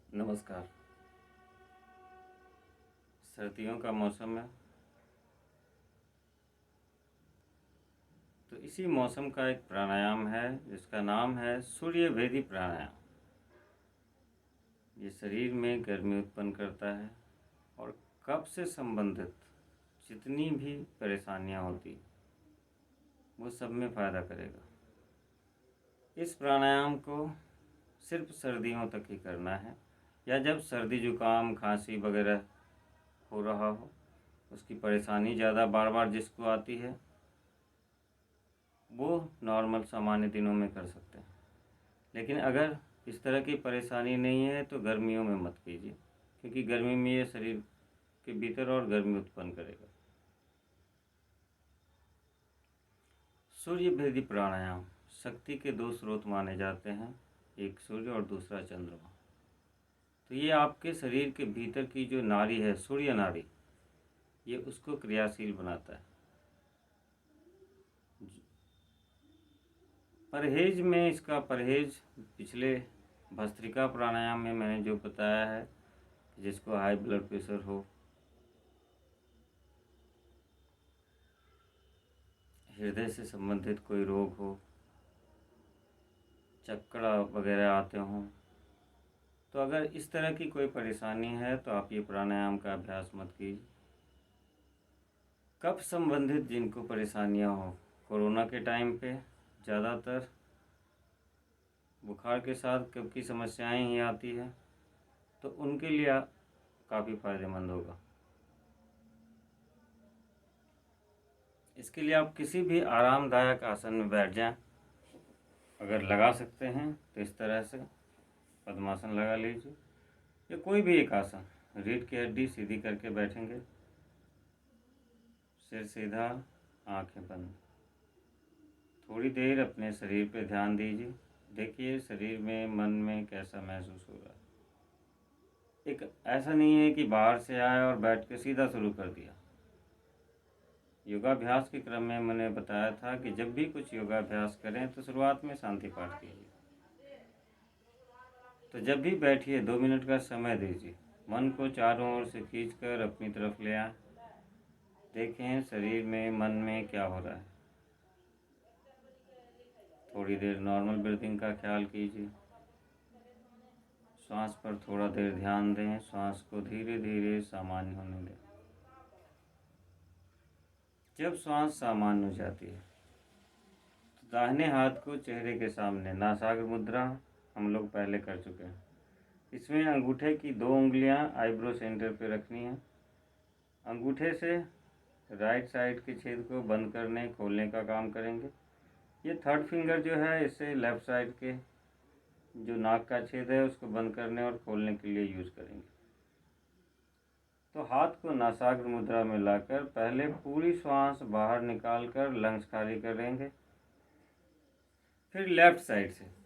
नमस्कार। सर्दियों का मौसम है, तो इसी मौसम का एक प्राणायाम है जिसका नाम है सूर्य भेदी प्राणायाम। ये शरीर में गर्मी उत्पन्न करता है और कफ से संबंधित जितनी भी परेशानियां होती वो सब में फ़ायदा करेगा। इस प्राणायाम को सिर्फ सर्दियों तक ही करना है, या जब सर्दी जुकाम खांसी वगैरह हो रहा हो, उसकी परेशानी ज़्यादा बार बार जिसको आती है, वो नॉर्मल सामान्य दिनों में कर सकते हैं। लेकिन अगर इस तरह की परेशानी नहीं है तो गर्मियों में मत कीजिए, क्योंकि गर्मी में ये शरीर के भीतर और गर्मी उत्पन्न करेगा। सूर्य भेदी प्राणायाम शक्ति के दो स्रोत माने जाते हैं, एक सूर्य और दूसरा चंद्रमा। तो ये आपके शरीर के भीतर की जो नाड़ी है, सूर्य नाड़ी, ये उसको क्रियाशील बनाता है। परहेज में इसका परहेज पिछले भस्त्रिका प्राणायाम में मैंने जो बताया है, जिसको हाई ब्लड प्रेशर हो, हृदय से संबंधित कोई रोग हो, चक्कर वगैरह आते हों, तो अगर इस तरह की कोई परेशानी है तो आप ये प्राणायाम का अभ्यास मत कीजिए। कफ संबंधित जिनको परेशानियां हो, कोरोना के टाइम पे ज़्यादातर बुखार के साथ कफ की समस्याएं ही आती है, तो उनके लिए काफ़ी फ़ायदेमंद होगा। इसके लिए आप किसी भी आरामदायक आसन में बैठ जाएं। अगर लगा सकते हैं तो इस तरह से पद्मासन लगा लीजिए, या कोई भी एक आसन। रीढ़ की हड्डी सीधी करके बैठेंगे, सिर सीधा, आंखें बंद। थोड़ी देर अपने शरीर पे ध्यान दीजिए। देखिए शरीर में, मन में कैसा महसूस हो रहा है। एक ऐसा नहीं है कि बाहर से आए और बैठ के सीधा शुरू कर दिया। योगाभ्यास के क्रम में मैंने बताया था कि जब भी कुछ योगाभ्यास करें तो शुरुआत में शांति पाठ कीजिए। तो जब भी बैठिए 2 मिनट का समय दीजिए, मन को चारों ओर से खींचकर अपनी तरफ ले आए। देखें शरीर में, मन में क्या हो रहा है। थोड़ी देर नॉर्मल ब्रीथिंग का ख्याल कीजिए। श्वास पर थोड़ा देर ध्यान दें, श्वास को धीरे धीरे सामान्य होने दें। जब श्वास सामान्य हो जाती है तो दाहिने हाथ को चेहरे के सामने, नासाग्र मुद्रा हम लोग पहले कर चुके हैं। इसमें अंगूठे की 2 उंगलियां आईब्रो सेंटर पे रखनी है। अंगूठे से राइट साइड के छेद को बंद करने खोलने का काम करेंगे। ये थर्ड फिंगर जो है, इसे लेफ़्ट साइड के जो नाक का छेद है उसको बंद करने और खोलने के लिए यूज़ करेंगे। तो हाथ को नासाग्र मुद्रा में लाकर पहले पूरी श्वास बाहर निकालकर लंग्स खाली करेंगे। फिर लेफ़्ट साइड से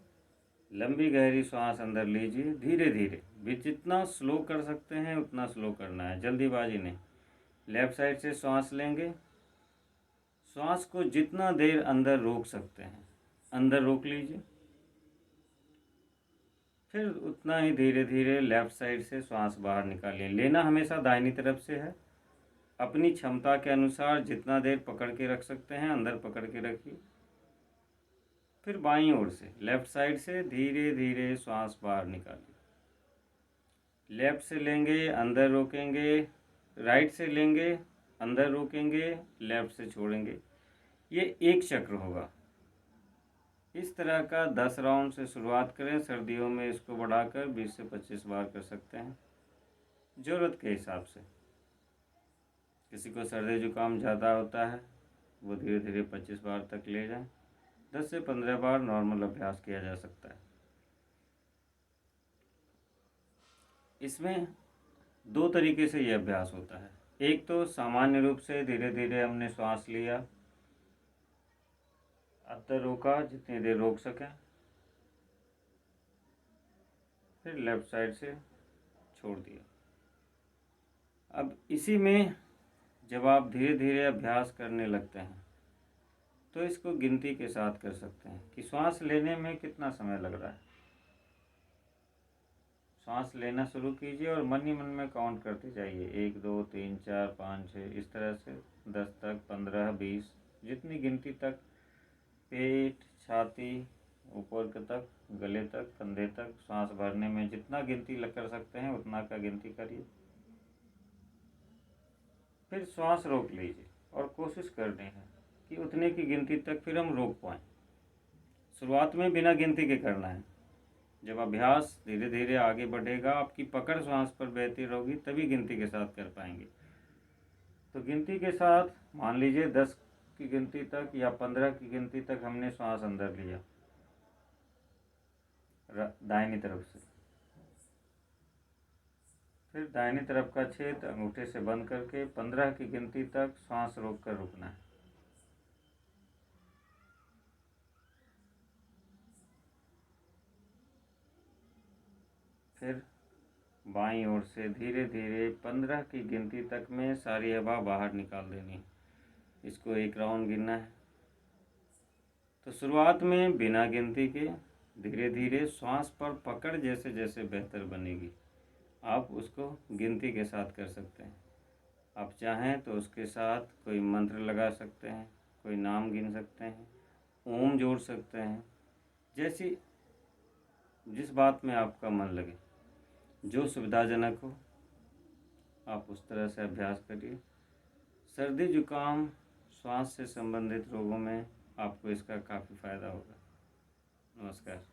लंबी गहरी श्वास अंदर लीजिए, धीरे धीरे भी। जितना स्लो कर सकते हैं उतना स्लो करना है, जल्दीबाजी नहीं। लेफ़्ट साइड से श्वास लेंगे। श्वास को जितना देर अंदर रोक सकते हैं अंदर रोक लीजिए। फिर उतना ही धीरे धीरे लेफ़्ट साइड से श्वास बाहर निकालिए। लेना हमेशा दाहिनी तरफ से है। अपनी क्षमता के अनुसार जितना देर पकड़ के रख सकते हैं अंदर पकड़ के रखिए। फिर बाईं ओर से लेफ़्ट साइड से धीरे धीरे श्वास बाहर निकालिए। लेफ़्ट से लेंगे, अंदर रोकेंगे। राइट से लेंगे, अंदर रोकेंगे, लेफ़्ट से छोड़ेंगे। ये एक चक्र होगा। इस तरह का 10 राउंड से शुरुआत करें। सर्दियों में इसको बढ़ाकर 20 से 25 बार कर सकते हैं, ज़रूरत के हिसाब से। किसी को सर्दी जुकाम ज़्यादा होता है, वो धीरे धीरे 25 बार तक ले जाएं। 10 से 15 बार नॉर्मल अभ्यास किया जा सकता है। इसमें 2 तरीके से ये अभ्यास होता है। एक तो सामान्य रूप से धीरे धीरे हमने श्वास लिया, अंदर रोका जितनी देर रोक सकें, फिर लेफ़्ट साइड से छोड़ दिया। अब इसी में जब आप धीरे धीरे अभ्यास करने लगते हैं तो इसको गिनती के साथ कर सकते हैं कि श्वास लेने में कितना समय लग रहा है। सांस लेना शुरू कीजिए और मन ही मन में काउंट करते जाइए, 1 2 3 4 5 6, इस तरह से 10 तक, 15 20, जितनी गिनती तक पेट, छाती, ऊपर के तक, गले तक, कंधे तक सांस भरने में जितना गिनती कर सकते हैं उतना का गिनती करिए। फिर श्वास रोक लीजिए और कोशिश करनी है कि उतने की गिनती तक फिर हम रोक पाएँ। शुरुआत में बिना गिनती के करना है। जब अभ्यास धीरे धीरे आगे बढ़ेगा, आपकी पकड़ श्वास पर बेहतर होगी, तभी गिनती के साथ कर पाएंगे। तो गिनती के साथ मान लीजिए 10 की गिनती तक या 15 की गिनती तक हमने श्वास अंदर लिया दाहिनी तरफ से। फिर दाहिनी तरफ का छेद अंगूठे से बंद करके 15 की गिनती तक श्वास रोक कर रुकना है। फिर बाईं ओर से धीरे धीरे 15 की गिनती तक में सारी हवा बाहर निकाल देनी है। इसको एक राउंड गिनना है। तो शुरुआत में बिना गिनती के धीरे धीरे श्वास पर पकड़ जैसे जैसे बेहतर बनेगी, आप उसको गिनती के साथ कर सकते हैं। आप चाहें तो उसके साथ कोई मंत्र लगा सकते हैं, कोई नाम गिन सकते हैं, ओम जोड़ सकते हैं, जैसी जिस बात में आपका मन लगे, जो सुविधाजनक हो आप उस तरह से अभ्यास करिए। सर्दी जुकाम श्वास से संबंधित रोगों में आपको इसका काफ़ी फ़ायदा होगा। नमस्कार।